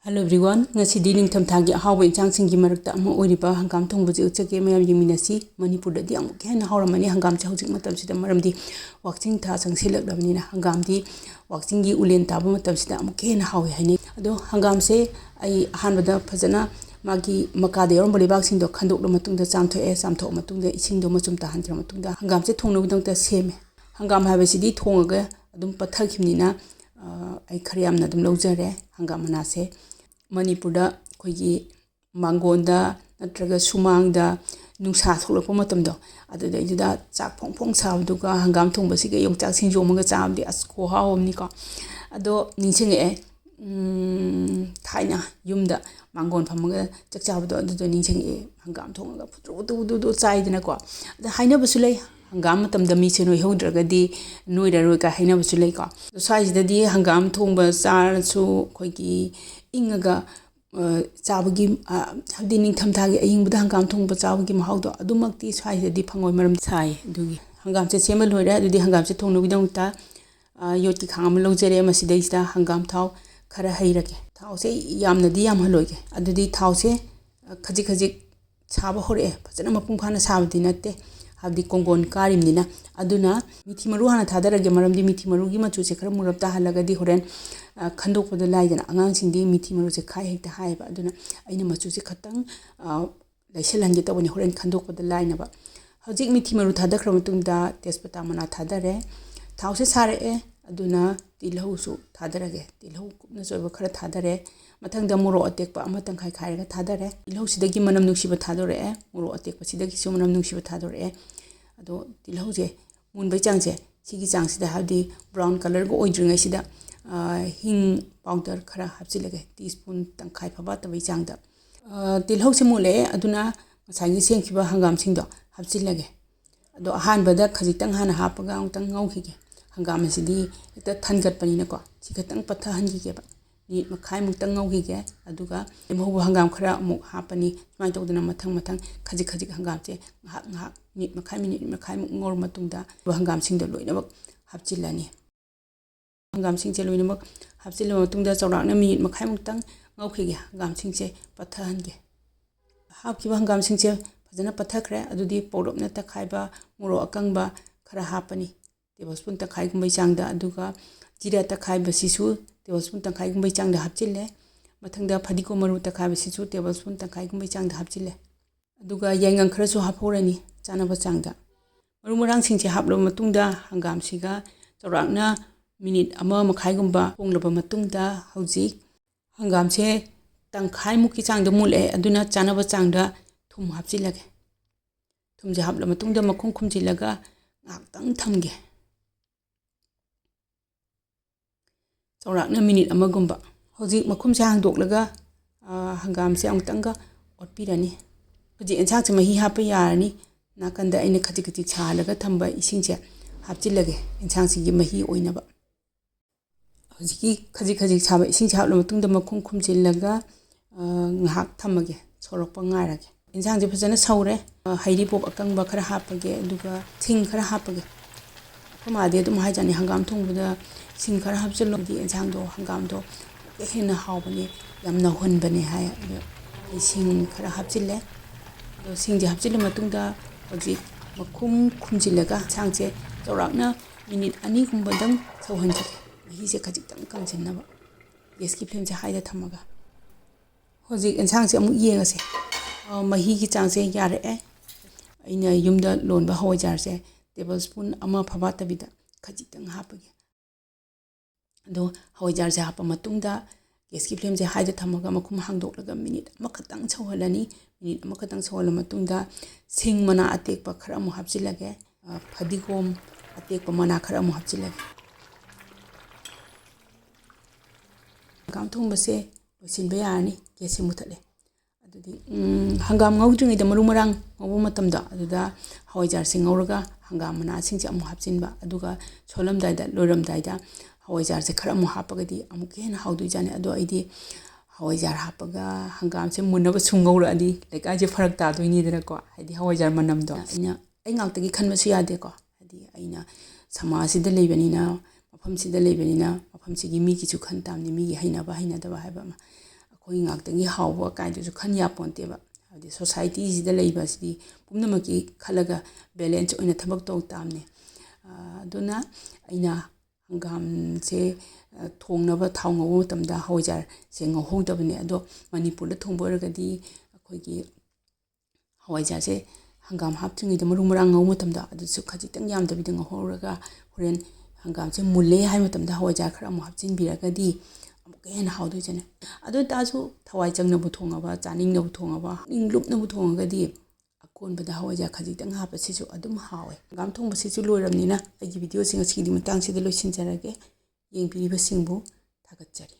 Hello everyone, ngasi ningtham thagi ahawa inchangsingi marakta ama oiriba hangam thongbaji uchake mayam yingminasi Manipur da amuk hena hauramani hangam cha hojik matamsida maramdi wakching tha changsilakdabnina hangamdi wakchingi ulen taba matamsida amuk hena hawi haini ado hangam se ai ahanbada phajana magi makade yorom bolibak singdo khandoklo matungda chamthoe chamtho matungda isingdo machum ta hantra matungda hangam se thongno bidangta seme hangam habasidi thongaga adum pathakhimnina ai khariyamna adum lawjare hangam manase Manipurda koigi mangonda natraga sumangda nungsa tholakpa matamdo aduda iduda chak phongphong sabduga hangam thongbasiga yongchak singjomaga chamdi asko hawomni ko ado ningsinge thaina yumda mangon phamaga chakchabdo adudo ningsinge hangam thongaga putru chaidina ko ada haina basulai hangam matamda mi se noi hodragadi noiraroi ka haina basulai ko saisdadi hangam thongba charsu koigi ingaga chabagi habdi ningtham thagi ayingbuda hangam thongba chabagi mahawdo adumakti swaidadi phangoi maram sai dugi hangam se semal hoira adudi hangam se thongno bidongta yoti khangam lojere masidaisda hangam thaw khara hairage thaw se yamnadi yam haloige adudi thaw se khajik khajik chaba hore phajana mapung phana sabdi natte habdi kongon karimnina aduna mithi maru hana thadarage maramdi mithi maru gi machu se khara murabta halagadi horen khandokpada laidana angang singdi mithi maru se khai hekta haiba aduna aina machu se khatang laiselange taboni horen khandokpada lainaba hojik mithi maru thadakra matungda tespata mana thadare thause sare aduna tilhau su thadarage tilhau kupna soiba khara thadare mathangda moro atekpa amatang khai khairaga thadare tilhau sidagi manam nuksiba thadore moro atekpa sidagi su manam nuksiba thadore ado tilhau je munbai changse sigi changsida habdi brown color go oidringai sida hing powder khara hapchilage teaspoon tangkhai phaba tabai changda tilhau se mule aduna sangi sengkhiba hangam singdo hapchilage ado ahanbada khajitang hana hapaga angtang ngaukhige hangam asidi eta thangat panina ko sikatang patha hangige ba ni makhai muktang ngaukhige aduga emhobo hangam khara amuk hapani smai tawdana mathang mathang khajik khajik hangam che ngahak ni makhai ngor matungda hangam singdo loinabak hapchilani hangam singche loinabak hapchilama matungda chawrakna minute makhai muktang ngaukhige hangam singche patha hange hapkiba hangam singche phajana pathakhre adudi powdopna takhaiba muro akangba khara hapani tablespoon takhai gumbai changda aduga jira takhai basisu tablespoon takhai gumbai changda hapchille mathangda phadiko maru takhai basisu tablespoon takhai gumbai changda hapchille aduga yaingang khara su haphorani chanaba changda maru marang singche haplo matungda hangam siga chawrakna minute ama makhai gumba ponglaba matungda hojik hangam se tangkhai muki changda mule aduna chanaba changda thum hapchilage thumje hapla matungda makhum khumjilaga ngaktang thamge chawrakna minute amagumba hojik makhum se hangdoklaga hangam se amtanga otpirani hojik ensak se mahi hapa yarani nakanda aina khajik khajik chalaga thamba isingche hapchilage ensak sigi mahi oinaba hojiki khajik khajik chaba isingche hapla matungda makhum khumjilaga ngahak thamage sorokpa ngairage ensak je phajana saure hairi pop akangba khara hapage aduga thing khara hapage phamade adum haijani hangam thongbuda sing khara hapchilo di enjang do hangam do hena hawbani yamna honbani hay sing khara hapchile do sing je hapchile matungda hoji makhum khumjilaga changche chawrakna minute ani gumbadang sawhanji hi se khajik tang kangchenaba yeski flame je haida thamaga hoji enjang se amu yengase mahi ki changse yare aina yumda lonba hawajar se tablespoon ama phaba tabida khajik tang hapage ado hawajar se hapa matungda geski flame je haida thamaga makhum hangdoklaga minute amakhatang chawhalani minute amakhatang chawhala matungda sing mana atekpa khara mu hapchilage phadigom atekpa mana khara mu hapchilage hangam thongba se losinba yarani gesi muthale adudi hangam ngaudringaida maru marang ngawba matamda aduda hawajar se ngawraga hangam mana singche amu hapchinba aduga solamdaida loiramdaida hawajar se khara mu hapagadi amuk hena hawduijani ado aidi hawajar hapaga hangam se munaba sungawra adi lekai je farak ta doini dera ko haidi hawajar manamdo aina ai ngak tagi khanba su yade ko hadi aina samasi da lebanina mafam sida lebanina mafam sigi mi ki chu khan tamni mi gi haina ba haina da ba haiba ma ꯑꯩꯈꯣꯏ ꯉꯥꯛꯇꯪꯒꯤ ꯍꯥꯎꯕ ꯀꯥꯏꯗꯨꯁꯨ ꯈꯟ ꯌꯥꯄꯣꯟꯇꯦꯕ ꯍꯥꯏꯕꯗꯤ ꯁꯣꯁꯥꯏꯇꯤꯁꯤꯗ ꯂꯩꯕ ꯑꯁꯤꯗꯤ ꯄꯨꯝꯅꯃꯛꯀꯤ ꯈꯜꯂꯒ balance ꯑꯣꯏꯅ ꯊꯕꯛ ꯇꯧ ꯇꯥꯕꯅꯤ ꯑꯗꯨꯅ ꯑꯩꯅ ꯍꯪꯒꯥꯝꯁꯦ ꯊꯣꯡꯅꯕ ꯊꯥꯎ ꯉꯧꯕ ꯃꯇꯝꯗ ꯍꯋꯥꯏꯖꯥꯔꯁꯦ ꯉꯧꯍꯧꯗꯕꯅꯦ ꯑꯗꯣ ꯃꯅꯤꯄꯨꯔꯗ ꯊꯣꯡꯕ ꯑꯣꯏꯔꯒꯗꯤ ꯑꯩꯈꯣꯏꯒꯤ ꯍꯋꯥꯏꯖꯥꯔꯁꯦ ꯍꯪꯒꯥꯝ ꯍꯥꯞꯇ꯭ꯔꯤꯉꯩꯗ ꯃꯔꯨ ꯃꯔꯥꯡ ꯉꯧꯕ ꯃꯇꯝꯗ ꯑꯗꯨꯁꯨ ꯈꯖꯤꯛꯇꯪ ꯌꯥꯝꯗꯕꯤꯗ ꯉꯧꯍꯧꯔꯒ ꯍꯣꯔꯦꯟ ꯍꯪꯒꯥꯝꯁꯦ ꯃꯨꯜꯂꯦ ꯍꯥꯏꯕ ꯃꯇꯝꯗ ꯍꯋꯥꯏꯖꯥꯔ ꯈꯔ ꯑꯃꯨꯛ ꯍꯥꯞꯆꯤꯟꯕꯤꯔꯒꯗꯤ ꯑꯃꯨꯛꯀ ꯍꯦꯟꯅ ꯍꯥꯎꯗꯣꯏꯖꯥꯠꯅꯤ ꯑꯗꯨ ꯑꯣꯏꯇꯥꯔꯁꯨ ꯊꯋꯥꯏ ꯆꯪꯅꯕꯨ ꯊꯣꯡꯉꯕ ꯆꯥꯅꯤꯡꯅꯕꯨ ꯊꯣꯡꯉꯕ ꯄꯨꯛꯅꯤꯡ ꯂꯨꯞꯅꯕꯨ ꯊꯣꯡꯉꯒꯗꯤ ꯑꯀꯣꯟꯕꯗ ꯍꯋꯥꯏꯖꯥꯔ ꯈꯖꯤꯛꯇꯪ ꯍꯥꯞꯄꯁꯤꯁꯨ ꯑꯗꯨꯝ ꯍꯥꯎꯋꯦ ꯍꯪꯒꯥꯝ ꯊꯣꯡꯕꯁꯤꯁꯨ ꯂꯣꯏꯔꯕꯅꯤꯅ ꯑꯩꯒꯤ ꯚꯤꯗꯤꯑꯣꯁꯤꯡ ꯑꯁꯤꯒꯤ ꯃꯇꯥꯡꯁꯤꯗ ꯂꯣꯏꯁꯤꯟꯖꯔꯒꯦ ꯌꯦꯡꯕꯤꯔꯤꯕꯁꯤꯡꯕꯨ ꯊꯥꯒꯠꯆꯔꯤ